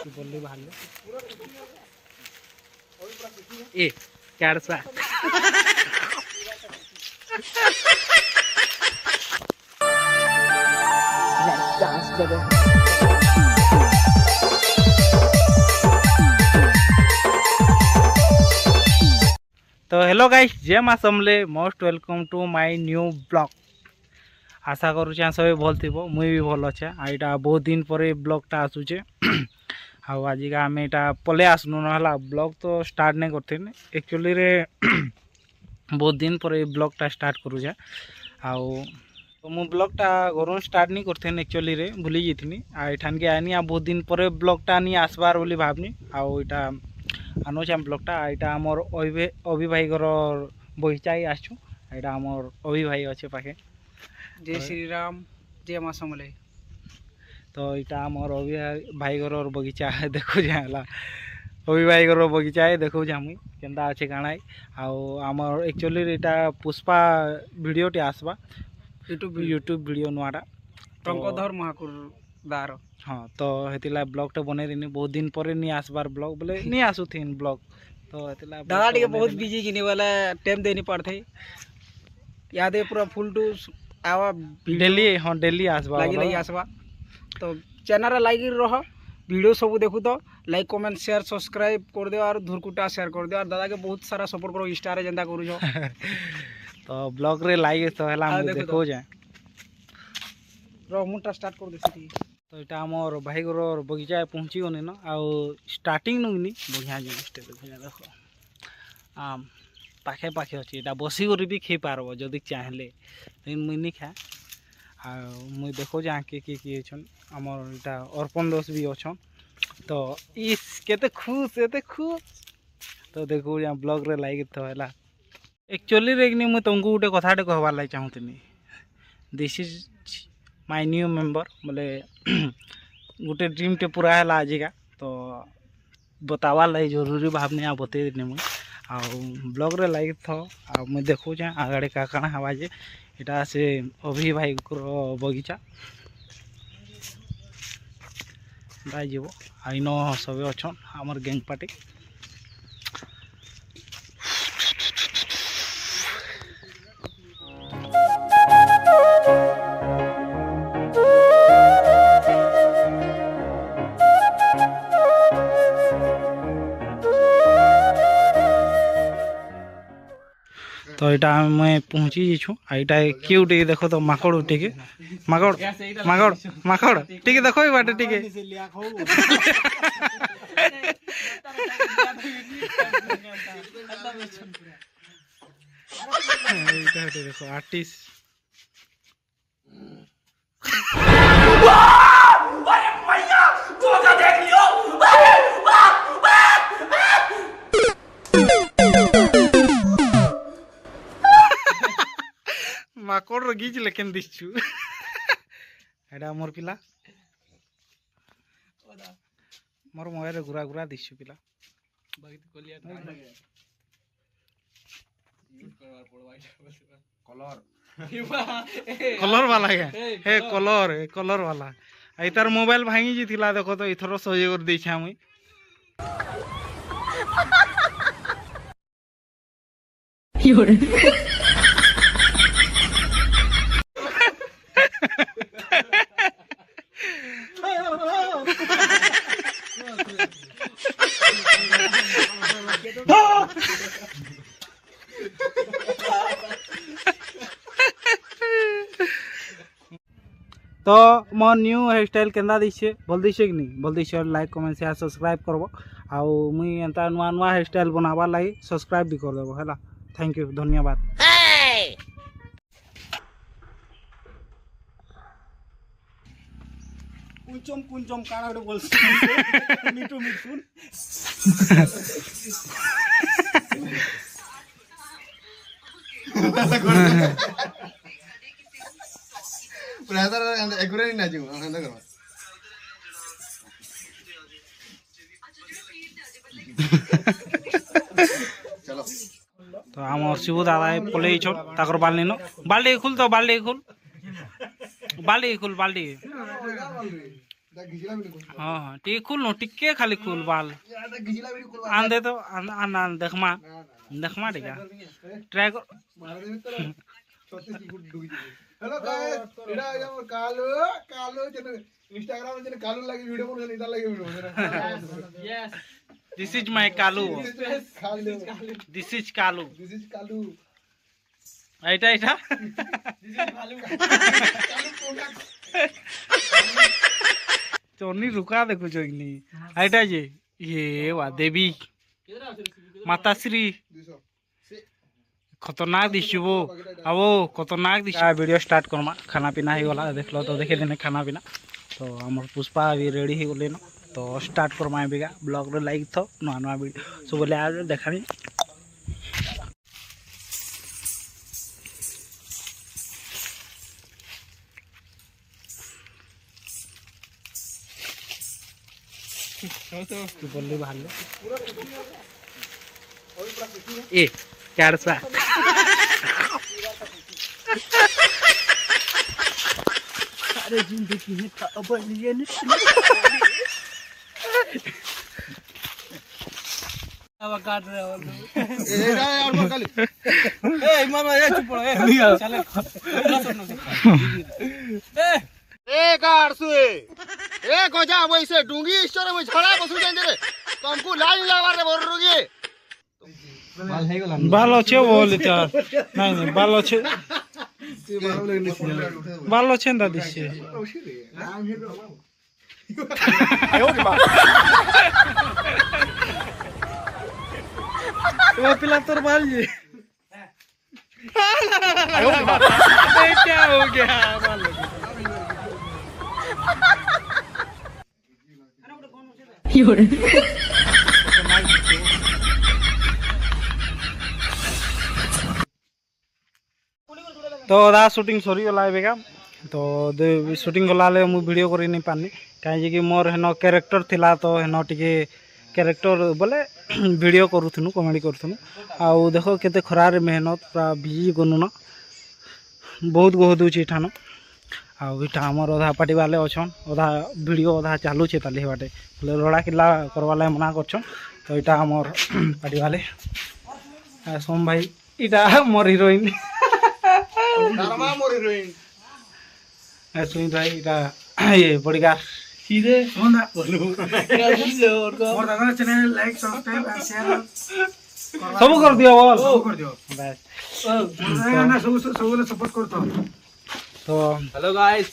बोलली भाले ए कैडसा डांस करो। तो हेलो गाइस, जय माँ Samalei, most welcome to my new blog. आशा करुचे सब भल थी, मुई भी भल अच्छे। आईटा बहुत दिन पर ब्लॉगटा आसूचे आजिका आम यहाँ पले आसनु ना ब्लॉग तो स्टार्ट नहीं करते एक्चुअली रे बहुत दिन पर ब्लॉगटा स्टार्ट करूचे तो मु ब्लॉगटा घर स्टार्ट नहीं करते एक्चुअली रे भूली जाइनी आठान के आनी बहुत दिन पर ब्लॉगटा नहीं आसबार बोली भावनी आईटा आनुचे ब्लॉगटा यहाँ आमर अभि भाई घर बगीचा ही आसछु। यहाँ आमर अभि भाई अच्छे पाखे। जय श्री राम, जय माँ समले। तो यहाँ आमर अभि भाई घर बगीचा देखो जाला अभि भाई घर बगीचा है देखो मुई केन्ता अच्छे काଣା आमर एक्चुअली यहाँ पुष्पा वीडियो टे आसबा यूट्यूब वीडियो नुआटा टंकधर महाकुर दार। हाँ तो हेतिला ब्लॉग टे बने देनी बहुत दिन पर नहीं आसबार ब्लॉग बोले नहीं आसु थीन ब्लॉग तो हेतिला दादा टे बहुत बिजी किनी वाला टाइम देनी पड़थे याद है पूरा फुल टू आवा डेली। हाँ डेली आसबा लगी आसबा तो चैनल लाइक रह वीडियो सब देखु तो लाइक कमेंट शेयर सब्सक्राइब कर दियो और धुरकुटा शेयर कर दियो और दादा के बहुत सारा सपोर्ट करो इंस्टा रे जेंदा करू छो तो ब्लॉग रे लाइक तो हला हम देखो जाए रो मुटा स्टार्ट कर देसी। तो यहाँ आमर भाई घर बगीचा पहुँची गनी न स्टार्टिंग नुनी बढ़िया जिनिसटे देखो आम पाखे पाखे अच्छे यहाँ बसिक भी खाई पारब जदि चाहले लेकिन मुई नहीं खाए मुई देखो जहाँ किए आमर यहाँ अर्पण दोष भी अच्छन तो इस केते खुश तो देखो यहाँ ब्लॉग रे लाइक तो है एक्चुअली रे मुई तुमको गोटे कथाटे कहबार लगे चाहूनी this is my new member बोले गोटे ड्रीम टे पूरा है आजिका तो बतावार लगे जरूरी भावने आ बते मुई ब्लॉग रे लाइक थो मुई देखो आगे का काଣା हवा जे इटा से अभि भाई बगीचा जीव आईन सब अच्छन आमर गैंग पार्टी। तो यहाँ मैं पहुँची जाइछु यहाँ किए टे देख तो माकड़ टे माकड़ माकड़ माकड़ टे देख बाटे टे देख आर्टिस्ट माकड़ रगीज लेकिन दिशु एडा मोर पिला मोर मोबाइल रे गुरा गुरा दिशु पिला कलर वाला हे कलर वाला आई तार मोबाइल भांगी जी थिला देखो तो इथरो सजे कर देछा मुई तो मोर न्यू हेयर स्टाइल केंदा दिसे भल दिसे कि नहीं भल दिसे लाइक कमेंट शेयर सब्सक्राइब करबो मुई एंता नुआ नुआ हेयर स्टाइल बनावा लाई सब्सक्राइब भी कर देबो हैला। थैंक यू धन्यवाद। कुंचम काना रे बोल मिठू मिठू ब्रदर एकुरे ना जो अंदर करवा चलो तो आम शिबू दादा पलि ताकर बाल्टी न बाल्टी खुल तो बाल्टी खुल बाल्टी खुल बाल्टी दा घिसला भी नहीं हाँ हाँ टी खुल नो टिके खाली खुल बाल दा घिसला भी नहीं आन दे तो आन देखमा देखमा टिका ट्राई कर मार दे तो 36 की डुगी हेलो गाइस एडा हमर कालू कालू जने इंस्टाग्राम में जने कालू लागी वीडियो बन जने इधर लागी video yes this is my Kalu Kalu this is Kalu this is Kalu এইটা এটা চনি রুকা দেখুছ কি এইটা যে ये वा देवी माताश्री खतरनाक दिशु वो अब खतरनाक दिशु वीडियो स्टार्ट करमा खाना पीना ही गला देख लो तो देखे देने खाना पीना तो आम पुष्पा भी रेडी हो गले न तो स्टार्ट करमा एबिका ब्लॉग रे लाइक थो नुआ नुआ वीडियो सब बोले आ देखानी बोलले बाहर ए क्या सा अरे जिंदगी में था अब ये अब काट रहे हो ए जा यार मकाली ए मामा ये चुप रहो चले ए कारसुए ए गजा वैसे डूंगी स्टोर में झड़ा बसु जांदे रे तुमको लाइन लगार रे बोल रुगी बाल अच्छे बोले चार नहीं नहीं बाल अच्छे बाल अच्छे ना दिशे वो पिला तोर बाल जी क्या हो गया बाल तो दा शूटिंग सरी गला एबेका तो शूटिंग गला मु वीडियो करि नहीं पानी कहीं कि मोर हेन कैरेक्टर थिला तो हेन टिके कैरेक्टर बोले वीडियो करूथनु कॉमेडी करूथनु आउ देखो केते खरार मेहनत पूरा बिजी गनु न बहुत गहदु छी ठानो आउ इटा हमर ओधा पार्टी वाले अछन ओधा वीडियो ओधा चालू छे ताली बाटे बोले रोड़ा किला करवाला मना करछन तो इटा हमर पार्टी वाले सोम भाई इटा मोर हीरोइन धर्मा मोर हीरोइन सुन भाई इटा ये बड़ीगार सीधे होना बोलू और दादा channel like subscribe and share सब कर दियो बोल सब कर दियो बस ना सब सपोर्ट करतो तो हेलो गाइस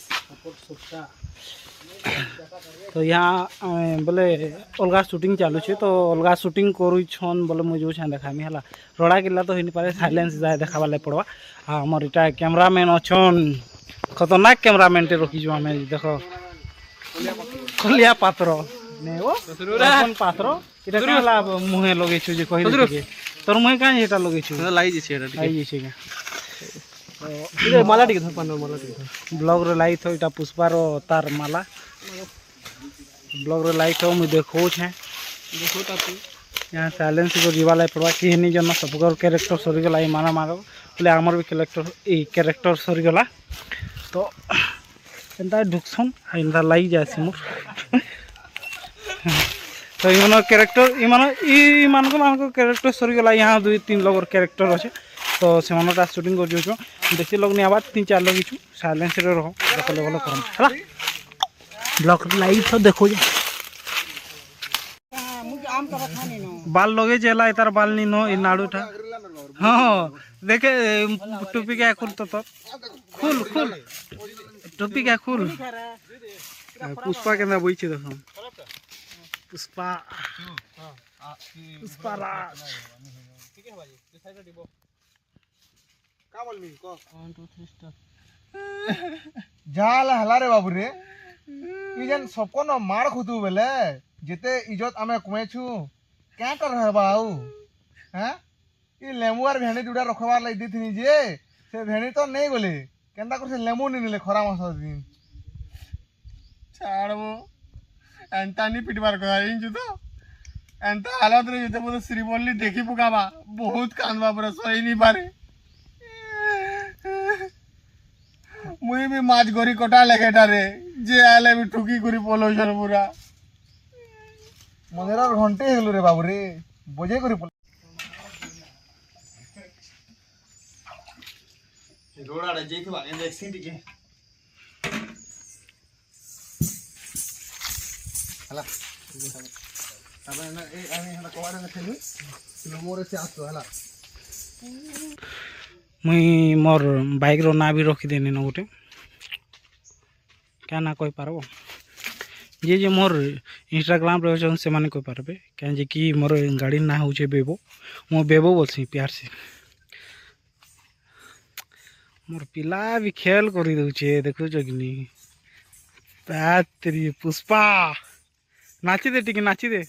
तो यहाँ बोले अलगा शूटिंग चालू छे तो अलगा शूटिंग करू छन बोले मुझे छन देखामी हला रोड़ा किला तो होनी पारे साइलेंस जाय देखाबा ले पड़वा आ हमर इटा कैमरामैन अछन खतरनाक कैमरामैन टे रखी जो हमें देखो खलिया पात्र ने वो अपन पात्र इटा काला मुहे लगे छु जे कहि दे तोर मुहे काहे एटा लगे छु लाई जे छे एटा आई जे इधर माला टिके धर पानो माला टिके ब्लॉग रे लाई थो इटा पुष्पा रो तार माला ब्लॉग रे लाई थो मु देखो छे देखो तातु यहाँ साइलेंस को जीवाला पड़वा कि हेनी जन सबकर कैरेक्टर सरी गला ये माना मारो बोले आमर भी कैरेक्टर सरी गला तो एंता ढुकसन एंता लाई जासी मोर तो इमान कैरेक्टर इमान को कैरेक्टर सरी गला यहाँ 2-3 लोग कैरेक्टर अच्छे तो से मनटा शूटिंग कर जो बेसी लोग नहीं आबार 3-4 लोग इछु साइलेंस रे रहो देखो लेवल करम हला ब्लॉग लाइव तो देखो जे बाल लगे जेला इतार बाल नी नो इ नाडूटा हाँ देखे टोपी क्या खुल तो खुल खुल टोपी क्या खुल पुष्पा के बोई छे देखो पुष्पा पुष्पा राज का बोलबी को 1 2 3 स्टार्ट जाल हला रे बाबू रे ई जन सबको न मार खुदू बेले जेते इज्जत आमे कमेछु क्या कर रहे बाऊ हैं ई लेमुआर भेणी दुडा रखवार लई दिथिनी जे से भेणी तो नहीं गले केंदा कर से लेमु नि नेले खरा मास दिन छाड़बो एंटानी पिटबार को आइन तो एंता हालत रे जेते बोले श्रीबल्ली देखि पुकाबा बहुत कांदबा पर सही नहीं पारे মুই বি মাছ গরি কটা লেখেটারে যে আলে বি ঠুকি করে পলৌছন পুরা মদের আর ঘন্টে হলো রে বাবু রে বোঝে করে ରୋଡ଼ାଡ଼େ ଯାଇଥିବା ଦେଖସି ଟିକେ ହେଲା ତାପରେ ଆମେ ହେଲା କବାଟ ଦେଖେଲୁ ମୋର ସେ ଆସ ହେଲା ମୁଇଁ ମୋର୍ ବାଇକ୍ର ନାଁ ବି ରଖିଦେନି ନ ଗୋଟେ क्या ना କହିପାରବ ଯେ ମୋର୍ ଇନଷ୍ଟାଗ୍ରାମରେ ଅଛନ୍ ସେମାନେ କହିପାରବେ କାଁ ଯେ କି ମୋର୍ ଗାଡ଼ି ନାଁ ହଉଛେ ବେବୋ ମୁଁ ବେବୋ ବୋଲସି ପ୍ୟାର ସେ मोर पिला भी खेल कर दे देखुच कि नहीं पुष्पा नाची दे टिके नाची दे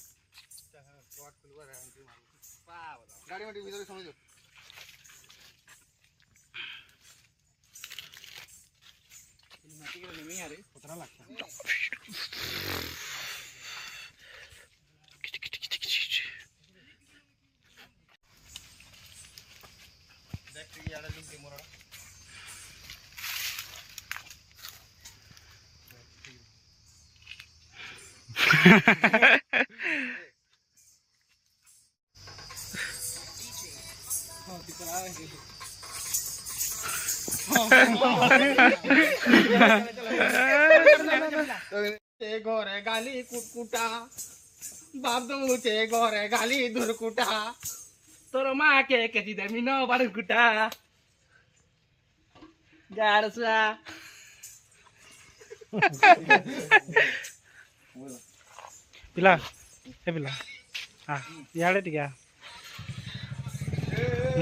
घरे गाली कुटकुटा बाबूचे घरे गाली धुरकुटा तोर माँ के केती देमी न बारू कुटा गाड़सा पिला हे पिला हाँ याडे टिका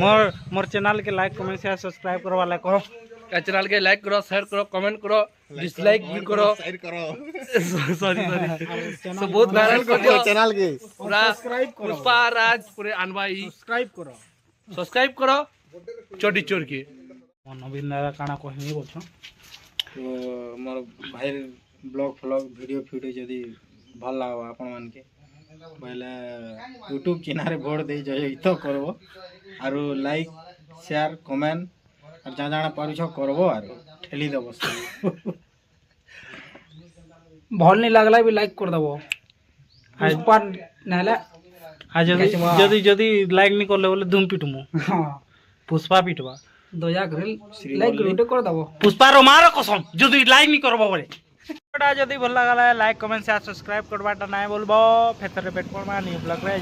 मोर मोर चैनल के लाइक कमेंट शेयर सब्सक्राइब करो वाला कहो चैनल के लाइक करो शेयर करो कमेंट करो डिसलाइक भी करो सॉरी सॉरी तो बहुत वायरल कर दियो चैनल के पूरा पुष्पा राज पूरे अनवाई सब्सक्राइब करो चोटी चोर के नवीन दादा काना कहनी बोलछ तो मोर भाई ब्लॉग फ्लॉग वीडियो जदि भल लगा आपण मान के पहले यूट्यूब चैनल भोट दे जयित करबो आरो लाइक शेयर कमेंट और जहाँ जहाँ पारुछ करबो आरो ठेली देबो भल नहीं लगला भी लाइक कर दबो पुष्पा नाले हाँ जदि जदि लाइक नहीं करले बोले धूम पिटमु हां पुष्पा पिटवा दया कर लाइक कर दबो पुष्पा रो मारो कसम जदि लाइक नहीं करबो बोले जदि भल लागला लाइक कमेंट शेयर सब्सक्राइब करवाटा नहीं बोलबो फेतरे पेट पड़मा न्यू ब्लॉग रे